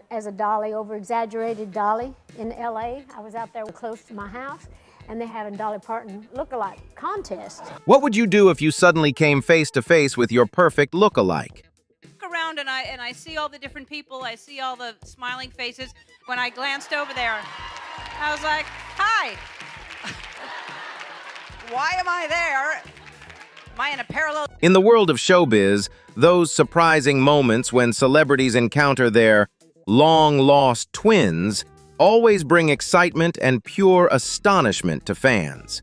as a dolly, over-exaggerated dolly in LA. I was out there close to my house, and they're having Dolly Parton look-alike contest. What would you do if you suddenly came face to face with your perfect look-alike? Look around and I see all the different people. I see all the smiling faces. When I glanced over there, I was like, "Hi." Why am I there? Am I in a parallel? In the world of showbiz, those surprising moments when celebrities encounter their long-lost twins always bring excitement and pure astonishment to fans.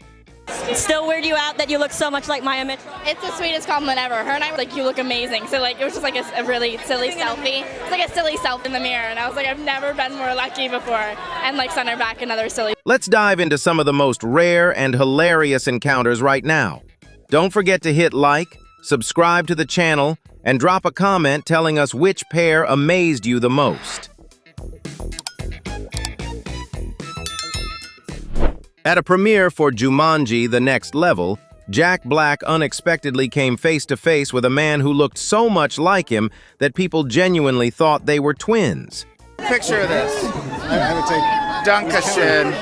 Still weird you out that you look so much like Maya Mitchell? It's the sweetest compliment ever. Her and I were like, "You look amazing." So like, it was just like a really silly selfie. It's like a silly selfie in the mirror, and I was like, I've never been more lucky before, and like sent her back another silly. Let's dive into some of the most rare and hilarious encounters right now. Don't forget to hit like, subscribe to the channel, and drop a comment telling us which pair amazed you the most. At a premiere for Jumanji: The Next Level, Jack Black unexpectedly came face to face with a man who looked so much like him that people genuinely thought they were twins. Picture this. Dankeschön.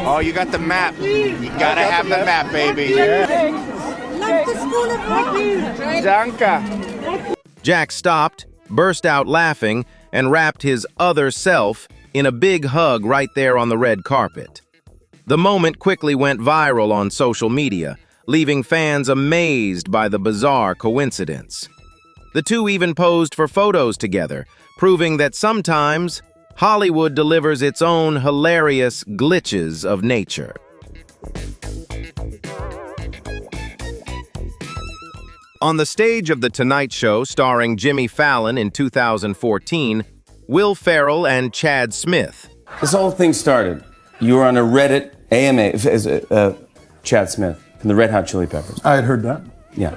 Oh, you got the map. You gotta have the map, baby. Danke. Jack stopped, burst out laughing, and wrapped his other self in a big hug right there on the red carpet. The moment quickly went viral on social media, leaving fans amazed by the bizarre coincidence. The two even posed for photos together, proving that sometimes Hollywood delivers its own hilarious glitches of nature. On the stage of The Tonight Show starring Jimmy Fallon in 2014, Will Ferrell and Chad Smith. This whole thing started. You were on a Reddit AMA as Chad Smith from the Red Hot Chili Peppers. I had heard that. Yeah.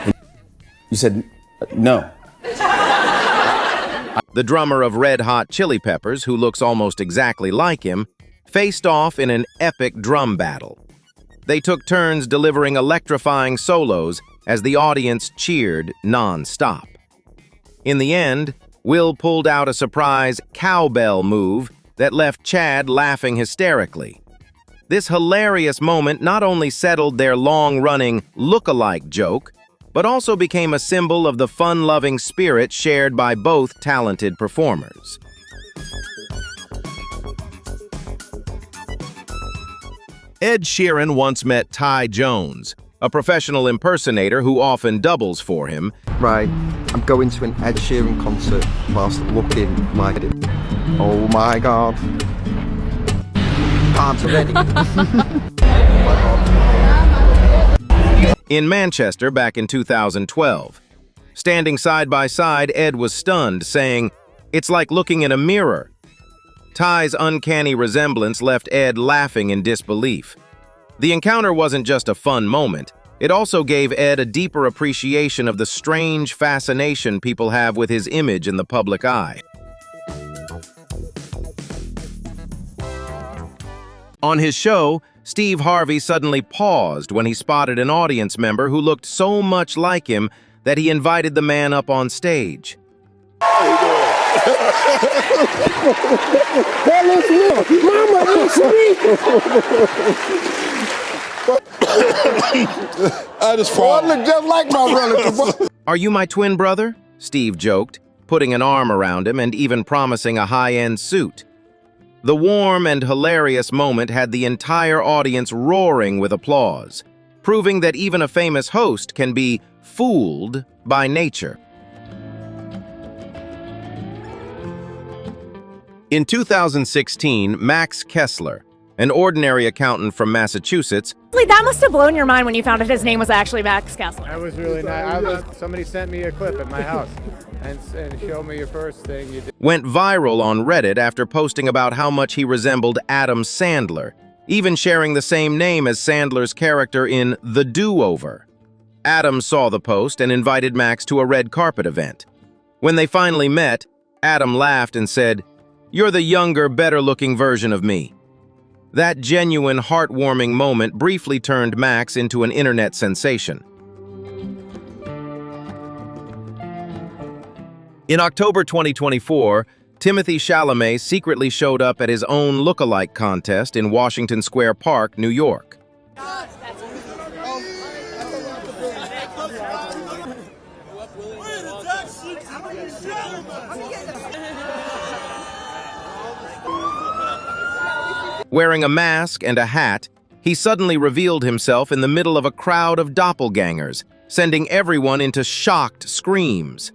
And you said no. The drummer of Red Hot Chili Peppers, who looks almost exactly like him, faced off in an epic drum battle. They took turns delivering electrifying solos as the audience cheered non-stop. In the end, Will pulled out a surprise cowbell move that left Chad laughing hysterically. This hilarious moment not only settled their long-running look-alike joke, but also became a symbol of the fun-loving spirit shared by both talented performers. Ed Sheeran once met Ty Jones, a professional impersonator who often doubles for him. Right, I'm going to an Ed Sheeran concert whilst looking like it. Oh my God. Can't already. In Manchester back in 2012. Standing side by side, Ed was stunned, saying, "It's like looking in a mirror." Ty's uncanny resemblance left Ed laughing in disbelief. The encounter wasn't just a fun moment. It also gave Ed a deeper appreciation of the strange fascination people have with his image in the public eye. On his show, Steve Harvey suddenly paused when he spotted an audience member who looked so much like him that he invited the man up on stage. That looks me. Mama looks me. I just look just like my relative. "Are you my twin brother?" Steve joked, putting an arm around him and even promising a high-end suit. The warm and hilarious moment had the entire audience roaring with applause, proving that even a famous host can be fooled by nature. In 2016, Max Kessler, an ordinary accountant from Massachusetts, That must have blown your mind when you found out his name was actually Max Kessler. That was really nice. Somebody sent me a clip at my house and showed me your first thing you did. Went viral on Reddit after posting about how much he resembled Adam Sandler, even sharing the same name as Sandler's character in The Do-Over. Adam saw the post and invited Max to a red carpet event. When they finally met, Adam laughed and said, "You're the younger, better-looking version of me." That genuine, heartwarming moment briefly turned Max into an internet sensation. In October 2024, Timothée Chalamet secretly showed up at his own look-alike contest in Washington Square Park, New York. Wearing a mask and a hat, he suddenly revealed himself in the middle of a crowd of doppelgangers, sending everyone into shocked screams.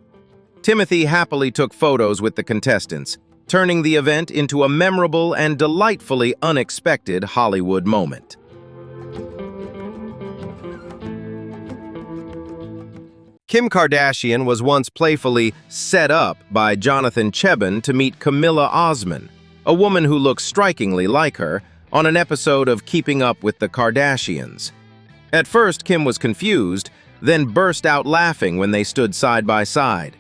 Timothée happily took photos with the contestants, turning the event into a memorable and delightfully unexpected Hollywood moment. Kim Kardashian was once playfully set up by Jonathan Cheban to meet Camilla Osman, a woman who looks strikingly like her, on an episode of Keeping Up with the Kardashians. At first, Kim was confused, then burst out laughing when they stood side by side.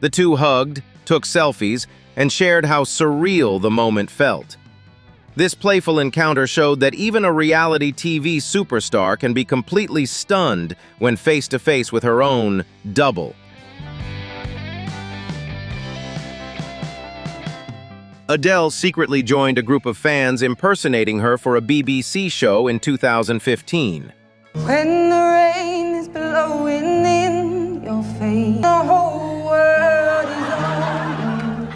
The two hugged, took selfies, and shared how surreal the moment felt. This playful encounter showed that even a reality TV superstar can be completely stunned when face-to-face with her own double. Adele secretly joined a group of fans impersonating her for a BBC show in 2015. When the rain is blowing in your face, the whole world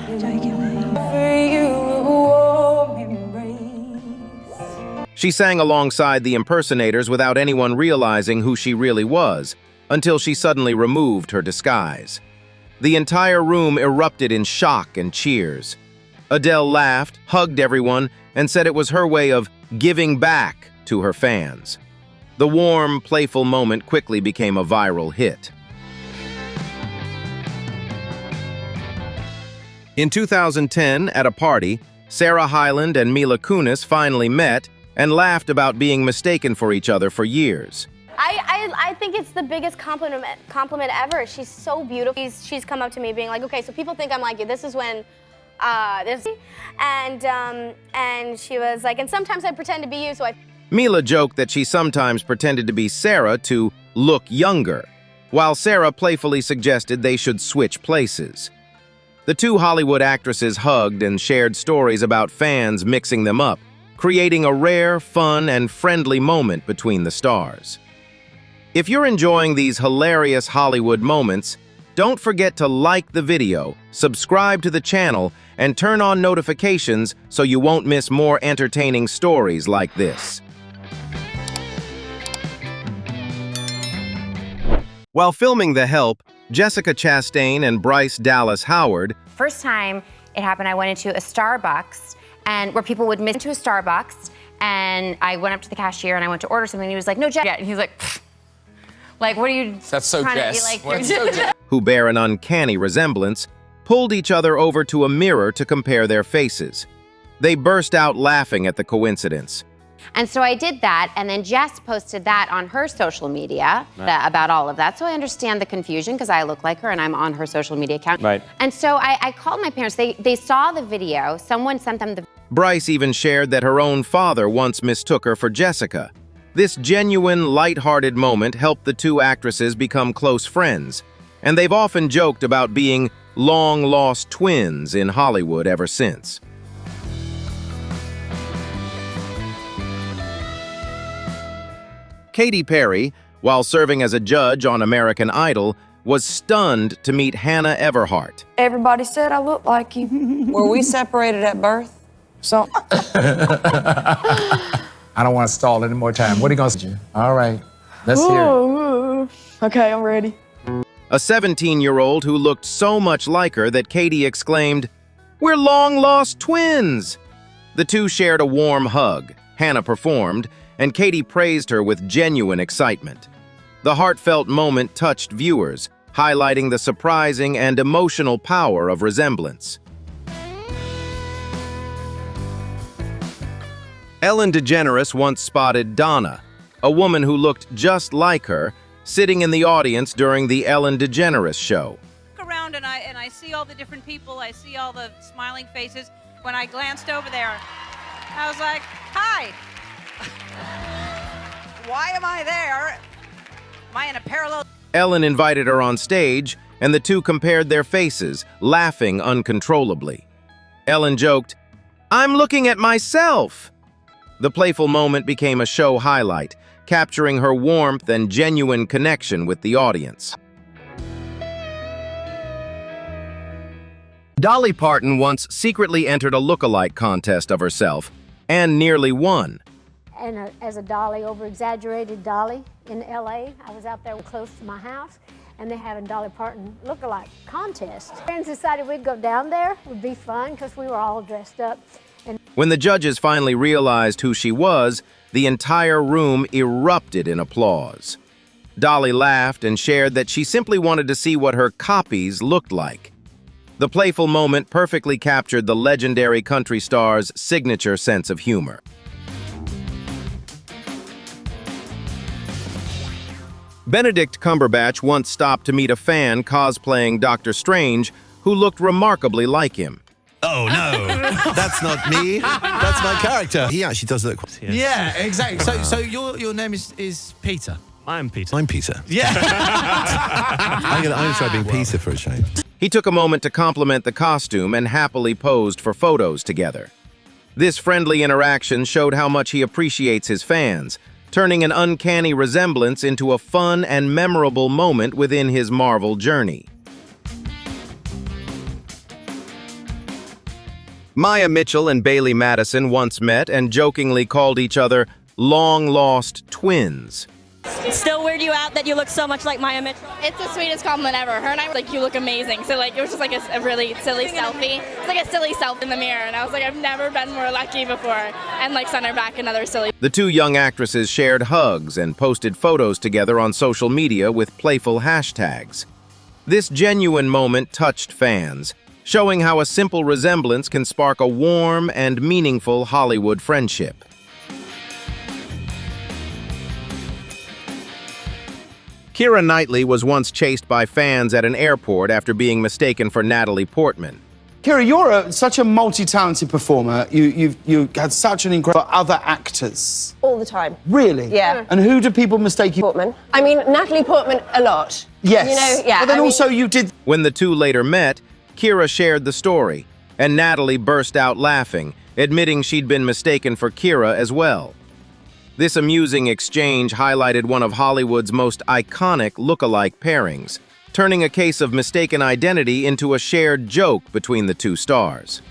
is on for you, a warm embrace. She sang alongside the impersonators without anyone realizing who she really was, until she suddenly removed her disguise. The entire room erupted in shock and cheers. Adele laughed, hugged everyone, and said it was her way of giving back to her fans. The warm, playful moment quickly became a viral hit. In 2010, at a party, Sarah Highland and Mila Kunis finally met and laughed about being mistaken for each other for years. I think it's the biggest compliment ever. She's so beautiful. She's come up to me being like, okay, so people think I'm like you. This is when and she was like, and sometimes I pretend to be you, so I... Mila joked that she sometimes pretended to be Sarah to look younger, while Sarah playfully suggested they should switch places. The two Hollywood actresses hugged and shared stories about fans mixing them up, creating a rare, fun, and friendly moment between the stars. If you're enjoying these hilarious Hollywood moments, don't forget to like the video, subscribe to the channel, and turn on notifications so you won't miss more entertaining stories like this. While filming The Help, Jessica Chastain and Bryce Dallas Howard... First time it happened, I went into a Starbucks, and where people would miss into a Starbucks, and I went up to the cashier and I went to order something, and he was like, no, Jess. And he's like, what are you That's so trying Jess. to be like? So Jess. Who bear an uncanny resemblance, pulled each other over to a mirror to compare their faces. They burst out laughing at the coincidence. And so I did that, and then Jess posted that on her social media about all of that. So I understand the confusion because I look like her and I'm on her social media account. Right. And so I called my parents. They saw the video. Someone sent them the... Bryce even shared that her own father once mistook her for Jessica. This genuine, light-hearted moment helped the two actresses become close friends, and they've often joked about being long-lost twins in Hollywood ever since. Katy Perry, while serving as a judge on American Idol, was stunned to meet Hannah Everhart. Everybody said I look like you. Were we separated at birth? So. I don't want to stall any more time. What are you going to say? All right, let's hear it. Okay, I'm ready. A 17-year-old who looked so much like her that Katy exclaimed, "We're long-lost twins!" The two shared a warm hug. Hannah performed, and Katy praised her with genuine excitement. The heartfelt moment touched viewers, highlighting the surprising and emotional power of resemblance. Ellen DeGeneres once spotted Donna, a woman who looked just like her, sitting in the audience during the Ellen DeGeneres show. Look around and I see all the different people. I see all the smiling faces. When I glanced over there, I was like, hi. Why am I there? Am I in a parallel? Ellen invited her on stage and the two compared their faces, laughing uncontrollably. Ellen joked, "I'm looking at myself!" The playful moment became a show highlight, capturing her warmth and genuine connection with the audience. Dolly Parton once secretly entered a look-alike contest of herself and nearly won. And as a Dolly, over-exaggerated Dolly in LA, I was out there close to my house, and they're having Dolly Parton look-alike contest. Friends decided we'd go down there. It would be fun because we were all dressed up. And when the judges finally realized who she was, the entire room erupted in applause. Dolly laughed and shared that she simply wanted to see what her copies looked like. The playful moment perfectly captured the legendary country star's signature sense of humor. Benedict Cumberbatch once stopped to meet a fan cosplaying Doctor Strange who looked remarkably like him. Oh, no, that's not me. That's my character. He actually does look... Yeah, exactly. So your name is Peter? I'm Peter. I'm Peter. Yeah. I'm gonna try being Peter for a change. He took a moment to compliment the costume and happily posed for photos together. This friendly interaction showed how much he appreciates his fans, turning an uncanny resemblance into a fun and memorable moment within his Marvel journey. Maya Mitchell and Bailey Madison once met and jokingly called each other long-lost twins. Still weird you out that you look so much like Maya Mitchell? It's the sweetest compliment ever. Her and I were like, you look amazing. So like, it was just like a really silly selfie. It's like a silly self in the mirror. And I was like, I've never been more lucky before. And like sent her back another silly. The two young actresses shared hugs and posted photos together on social media with playful hashtags. This genuine moment touched fans, showing how a simple resemblance can spark a warm and meaningful Hollywood friendship. Keira Knightley was once chased by fans at an airport after being mistaken for Natalie Portman. Keira, you're such a multi-talented performer. You had such an incredible other actors. All the time. Really? Yeah. And who do people mistake you? Portman. I mean, Natalie Portman a lot. Yes. You know, yeah. But then also you did... When the two later met, Keira shared the story, and Natalie burst out laughing, admitting she'd been mistaken for Keira as well. This amusing exchange highlighted one of Hollywood's most iconic look-alike pairings, turning a case of mistaken identity into a shared joke between the two stars.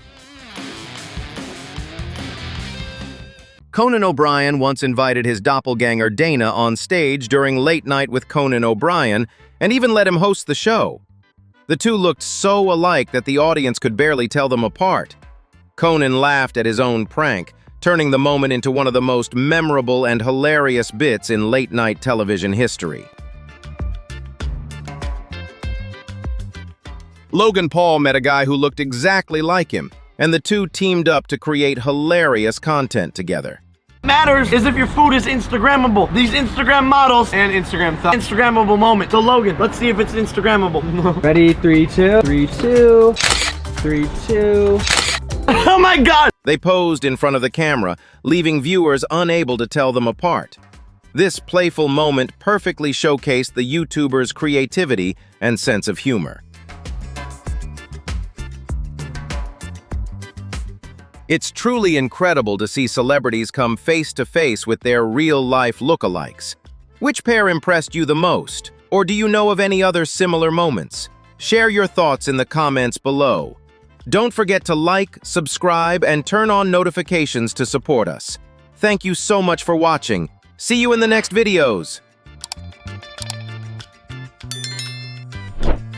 Conan OBrien once invited his doppelganger Dana on stage during Late Night with Conan OBrien and even let him host the show. The two looked so alike that the audience could barely tell them apart. Conan laughed at his own prank, turning the moment into one of the most memorable and hilarious bits in late-night television history. Logan Paul met a guy who looked exactly like him, and the two teamed up to create hilarious content together. Matters is if your food is Instagrammable. These Instagram models and Instagrammable moment. So Logan, let's see if it's Instagrammable. Ready? 3, 2. 3, 2. 3, 2. Oh my God! They posed in front of the camera, leaving viewers unable to tell them apart. This playful moment perfectly showcased the YouTuber's creativity and sense of humor. It's truly incredible to see celebrities come face-to-face with their real-life lookalikes. Which pair impressed you the most? Or do you know of any other similar moments? Share your thoughts in the comments below. Don't forget to like, subscribe, and turn on notifications to support us. Thank you so much for watching. See you in the next videos.